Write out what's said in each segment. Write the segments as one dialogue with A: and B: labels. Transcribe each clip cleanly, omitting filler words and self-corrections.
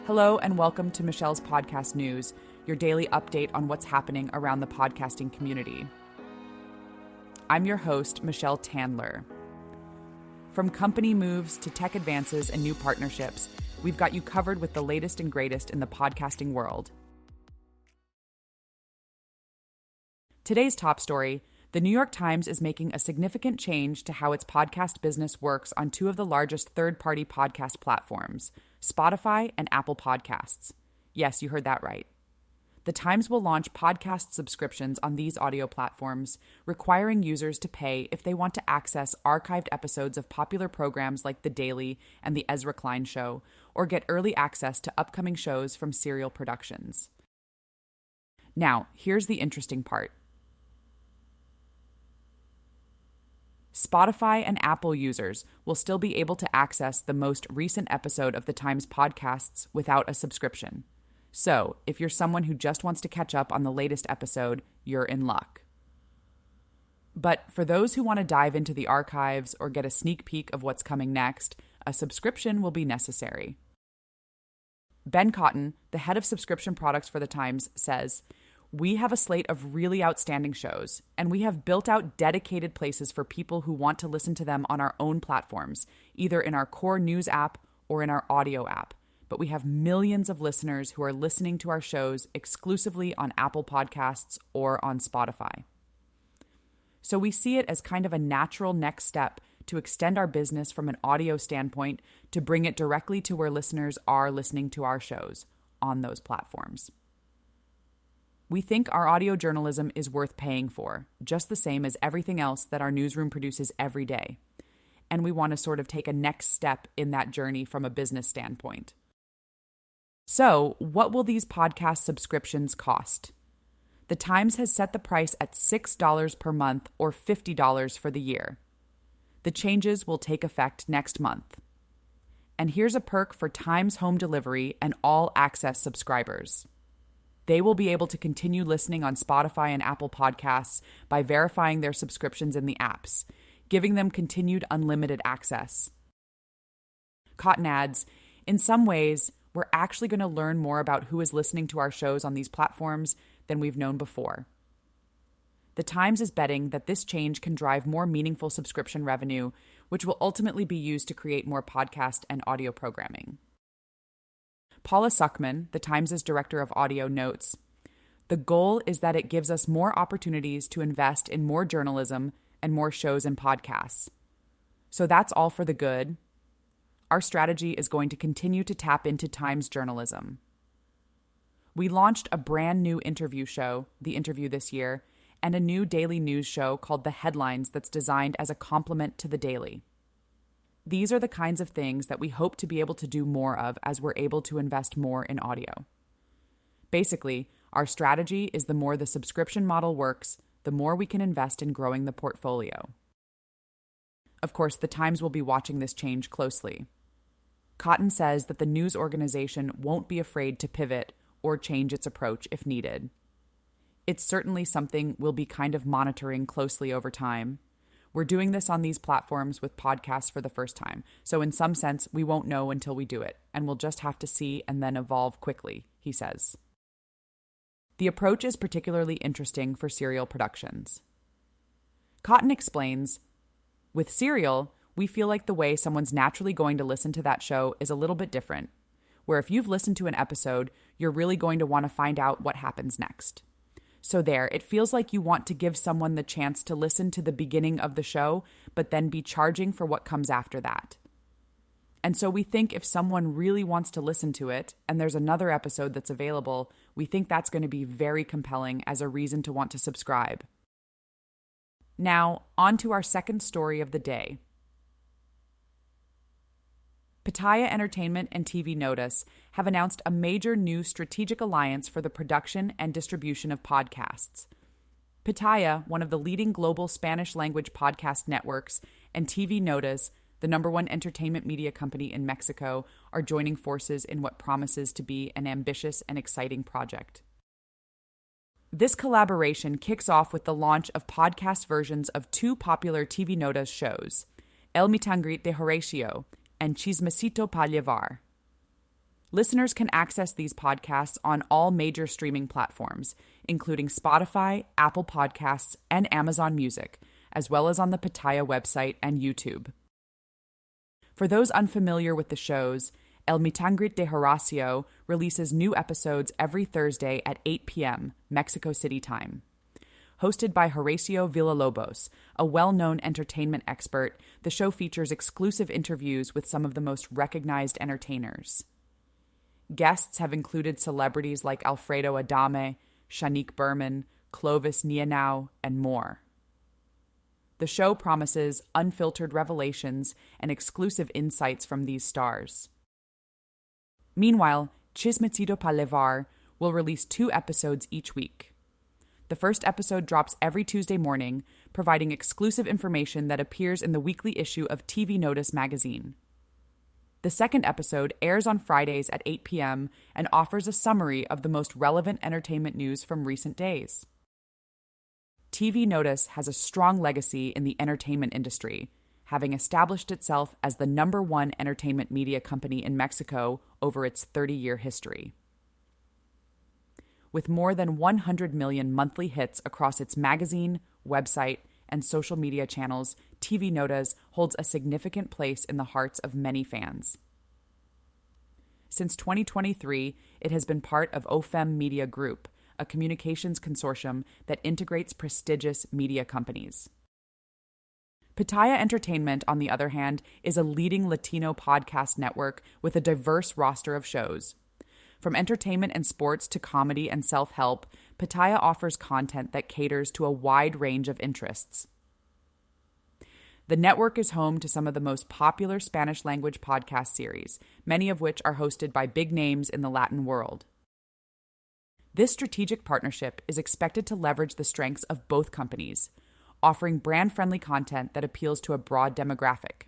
A: Hello and welcome to Michelle's Podcast News, your daily update on what's happening around the podcasting community. I'm your host, Michelle Tandler. From company moves to tech advances and new partnerships, we've got you covered with the latest and greatest in the podcasting world. Today's top story: the New York Times is making a significant change to how its podcast business works on two of the largest third-party podcast platforms, Spotify and Apple Podcasts. Yes, you heard that right. The Times will launch podcast subscriptions on these audio platforms, requiring users to pay if they want to access archived episodes of popular programs like The Daily and The Ezra Klein Show, or get early access to upcoming shows from Serial Productions. Now, here's the interesting part. Spotify and Apple users will still be able to access the most recent episode of the Times podcasts without a subscription. So, if you're someone who just wants to catch up on the latest episode, you're in luck. But for those who want to dive into the archives or get a sneak peek of what's coming next, a subscription will be necessary. Ben Cotton, the head of subscription products for the Times, says, "We have a slate of really outstanding shows, and we have built out dedicated places for people who want to listen to them on our own platforms, either in our core news app or in our audio app. But we have millions of listeners who are listening to our shows exclusively on Apple Podcasts or on Spotify. So we see it as kind of a natural next step to extend our business from an audio standpoint to bring it directly to where listeners are listening to our shows on those platforms. We think our audio journalism is worth paying for, just the same as everything else that our newsroom produces every day. And we want to sort of take a next step in that journey from a business standpoint. So, what will these podcast subscriptions cost? The Times has set the price at $6 per month or $50 for the year. The changes will take effect next month. And here's a perk for Times Home Delivery and all access subscribers. They will be able to continue listening on Spotify and Apple Podcasts by verifying their subscriptions in the apps, giving them continued unlimited access. Cotton adds, "In some ways, we're actually going to learn more about who is listening to our shows on these platforms than we've known before." The Times is betting that this change can drive more meaningful subscription revenue, which will ultimately be used to create more podcast and audio programming. Paula Suckman, the Times' director of audio, notes, "The goal is that it gives us more opportunities to invest in more journalism and more shows and podcasts. So that's all for the good. Our strategy is going to continue to tap into Times journalism. We launched a brand new interview show, The Interview, this year, and a new daily news show called The Headlines that's designed as a complement to The Daily. These are the kinds of things that we hope to be able to do more of as we're able to invest more in audio. Basically, our strategy is the more the subscription model works, the more we can invest in growing the portfolio." Of course, the Times will be watching this change closely. Cotton says that the news organization won't be afraid to pivot or change its approach if needed. It's certainly something we'll be kind of monitoring closely over time. We're doing this on these platforms with podcasts for the first time, so in some sense, we won't know until we do it, and we'll just have to see and then evolve quickly, he says. The approach is particularly interesting for Serial Productions. Cotton explains, "With Serial, we feel like the way someone's naturally going to listen to that show is a little bit different, where if you've listened to an episode, you're really going to want to find out what happens next. So there, it feels like you want to give someone the chance to listen to the beginning of the show, but then be charging for what comes after that. And so we think if someone really wants to listen to it, and there's another episode that's available, we think that's going to be very compelling as a reason to want to subscribe." Now, on to our second story of the day. Pitaya Entertainment and TVNotas have announced a major new strategic alliance for the production and distribution of podcasts. Pitaya, one of the leading global Spanish-language podcast networks, and TVNotas, the #1 entertainment media company in Mexico, are joining forces in what promises to be an ambitious and exciting project. This collaboration kicks off with the launch of podcast versions of two popular TVNotas shows, Mitangrit de Horacio and Chismecito para llevar. Listeners can access these podcasts on all major streaming platforms, including Spotify, Apple Podcasts, and Amazon Music, as well as on the Pitaya website and YouTube. For those unfamiliar with the shows, Mitangrit de Horacio releases new episodes every Thursday at 8 p.m. Mexico City time. Hosted by Horacio Villalobos, a well-known entertainment expert, the show features exclusive interviews with some of the most recognized entertainers. Guests have included celebrities like Alfredo Adame, Shanique Berman, Clovis Nianau, and more. The show promises unfiltered revelations and exclusive insights from these stars. Meanwhile, Chismecito pa llevar will release 2 episodes each week. The first episode drops every Tuesday morning, providing exclusive information that appears in the weekly issue of TVNotas magazine. The second episode airs on Fridays at 8 p.m. and offers a summary of the most relevant entertainment news from recent days. TVNotas has a strong legacy in the entertainment industry, having established itself as the #1 entertainment media company in Mexico over its 30-year history. With more than 100 million monthly hits across its magazine, website, and social media channels, TVNotas holds a significant place in the hearts of many fans. Since 2023, it has been part of OFEM Media Group, a communications consortium that integrates prestigious media companies. Pitaya Entertainment, on the other hand, is a leading Latino podcast network with a diverse roster of shows. From entertainment and sports to comedy and self-help, Pitaya offers content that caters to a wide range of interests. The network is home to some of the most popular Spanish-language podcast series, many of which are hosted by big names in the Latin world. This strategic partnership is expected to leverage the strengths of both companies, offering brand-friendly content that appeals to a broad demographic.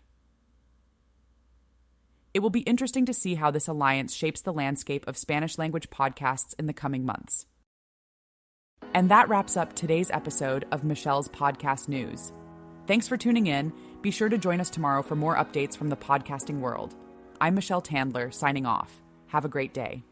A: It will be interesting to see how this alliance shapes the landscape of Spanish-language podcasts in the coming months. And that wraps up today's episode of Michelle's Podcast News. Thanks for tuning in. Be sure to join us tomorrow for more updates from the podcasting world. I'm Michelle Tandler, signing off. Have a great day.